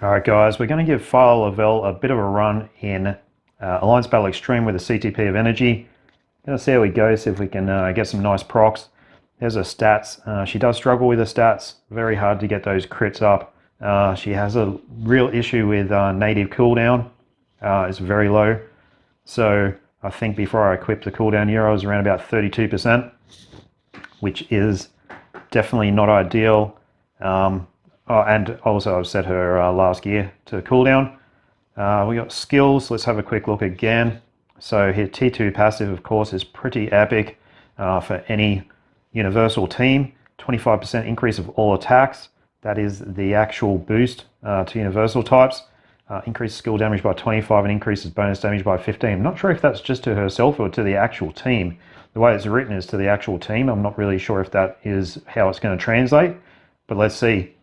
Alright guys, we're going to give Phyla Vell a bit of a run in Alliance Battle Extreme with a CTP of Energy. Going to see how we go, see if we can get some nice procs. There's her stats. She does struggle with her stats, very hard to get those crits up. She has a real issue with native cooldown. It's very low. So I think before I equipped the cooldown here I was around about 32%, which is definitely not ideal. And also I've set her last gear to cooldown. We got skills. Let's have a quick look again. So here T2 passive, of course, is pretty epic for any universal team. 25% increase of all attacks. That is the actual boost to universal types. Increases skill damage by 25 and increases bonus damage by 15. I'm not sure if that's just to herself or to the actual team. The way it's written is to the actual team. I'm not really sure if that is how it's going to translate, but let's see.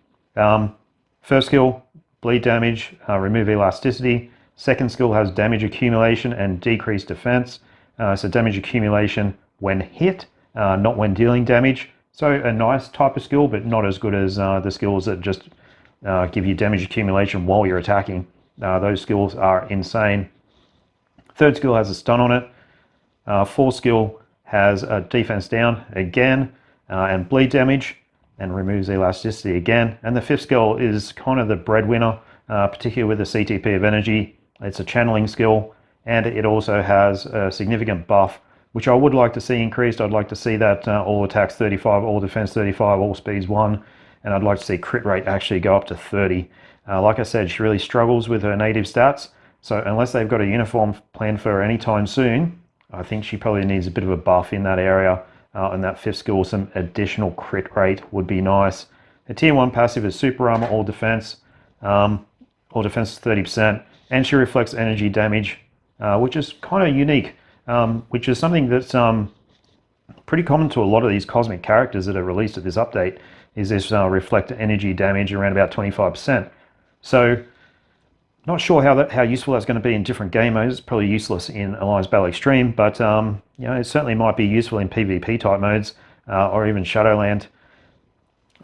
First skill, bleed damage, remove elasticity. Second skill has damage accumulation and decreased defense. So damage accumulation when hit, not when dealing damage. So a nice type of skill, but not as good as the skills that just give you damage accumulation while you're attacking. Those skills are insane. Third skill has a stun on it. Fourth skill has a defense down again and bleed damage, and removes elasticity again. And the fifth skill is kind of the breadwinner, particularly with the CTP of Energy. It's a channeling skill, and it also has a significant buff, which I would like to see increased. I'd like to see that all attacks 35, all defense 35, all speeds 1, and I'd like to see crit rate actually go up to 30. Like I said, she really struggles with her native stats, so unless they've got a uniform plan for her anytime soon, I think she probably needs a bit of a buff in that area. And that fifth skill, some additional crit rate would be nice. A tier 1 passive is super armor, all defense. All defense is 30%, and she reflects energy damage, which is kind of unique, which is something that's pretty common to a lot of these cosmic characters that are released at this update, is this reflect energy damage around about 25%. So not sure how useful that's going to be in different game modes. It's probably useless in Alliance Battle Extreme, but it certainly might be useful in PvP type modes or even Shadowland.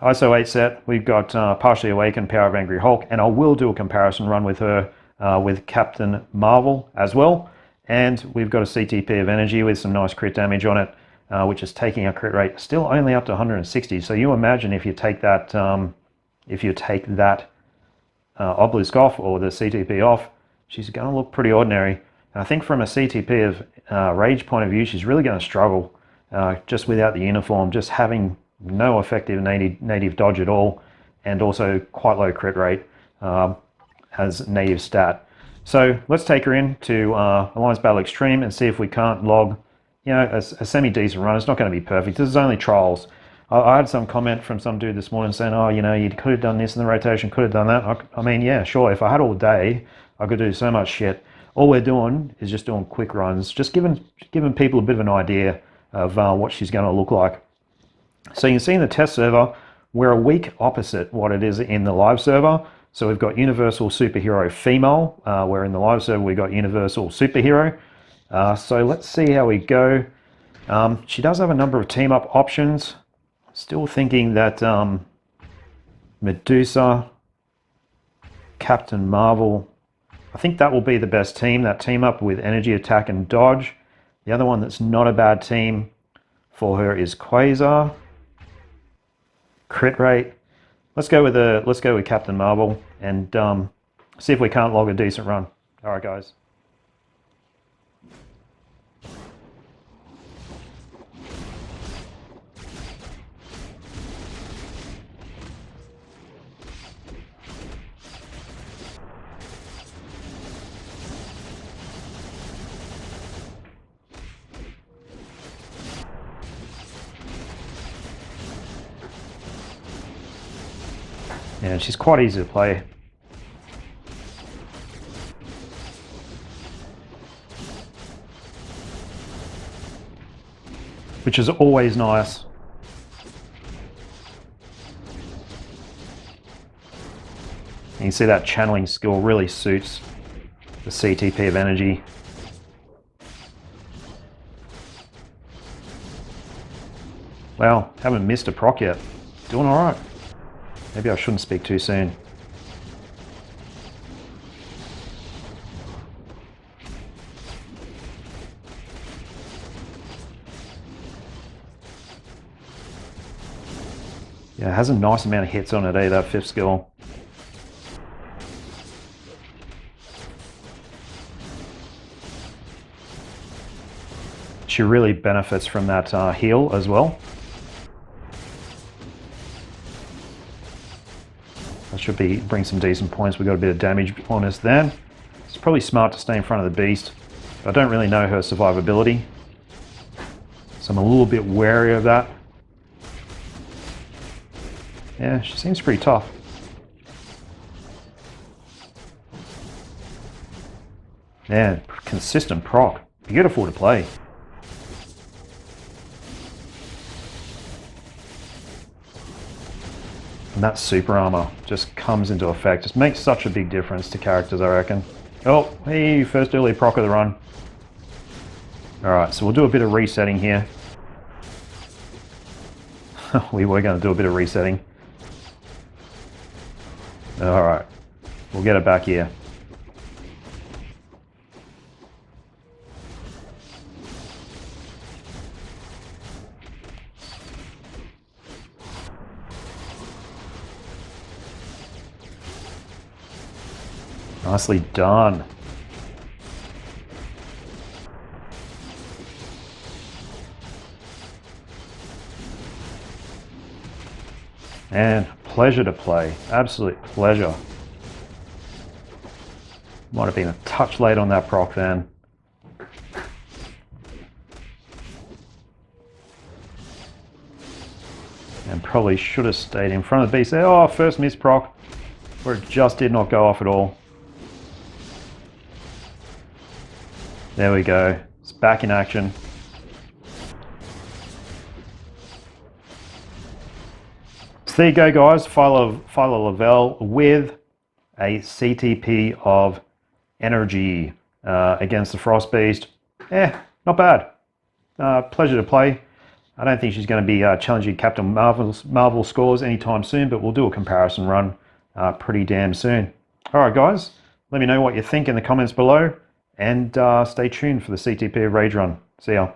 ISO 8 set, we've got Partially Awakened, Power of Angry Hulk, and I will do a comparison run with her with Captain Marvel as well. And we've got a CTP of Energy with some nice crit damage on it, which is taking our crit rate still only up to 160. So you imagine if you take that Obelisk off, or the CTP off, she's going to look pretty ordinary. And I think from a CTP of Rage point of view, she's really going to struggle just without the uniform, just having no effective native dodge at all, and also quite low crit rate as native stat. So let's take her into Alliance Battle Extreme and see if we can't log a semi-decent run. It's not going to be perfect. This is only trials. I had some comment from some dude this morning saying, oh, you could have done this in the rotation, could have done that. I mean, yeah, sure. If I had all day, I could do so much shit. All we're doing is just doing quick runs, just giving people a bit of an idea of what she's going to look like. So you can see in the test server, we're a weak opposite what it is in the live server. So we've got Universal Superhero Female, where in the live server we got Universal Superhero. So let's see how we go. She does have a number of team up options. Still thinking that Medusa, Captain Marvel, I think that will be the best team, that team up with energy, attack, and dodge. The other one that's not a bad team for her is Quasar. Crit rate. Let's go with Captain Marvel and see if we can't log a decent run. All right, guys. Yeah, she's quite easy to play. Which is always nice. You can see that channeling skill really suits the CTP of Energy. Well, haven't missed a proc yet. Doing all right. Maybe I shouldn't speak too soon. Yeah, it has a nice amount of hits on it, that 5th skill. She really benefits from that heal as well. That should bring some decent points. We got a bit of damage on us then. It's probably smart to stay in front of the beast. I don't really know her survivability, so I'm a little bit wary of that. Yeah, she seems pretty tough. Yeah, consistent proc. Beautiful to play. And that super armor just comes into effect. Just makes such a big difference to characters, I reckon. Oh, hey, first early proc of the run. Alright, so we'll do a bit of resetting here. We were going to do a bit of resetting. Alright, we'll get it back here. Nicely done. And pleasure to play. Absolute pleasure. Might have been a touch late on that proc then. And probably should have stayed in front of the beast there. Oh, first miss proc, where it just did not go off at all. There we go. It's back in action. So there you go, guys. Phyla Vell with a CTP of energy against the Frost Beast. Not bad. Pleasure to play. I don't think she's going to be challenging Captain Marvel scores anytime soon, but we'll do a comparison run pretty damn soon. Alright guys, let me know what you think in the comments below, and stay tuned for the CTP Rage run. See ya.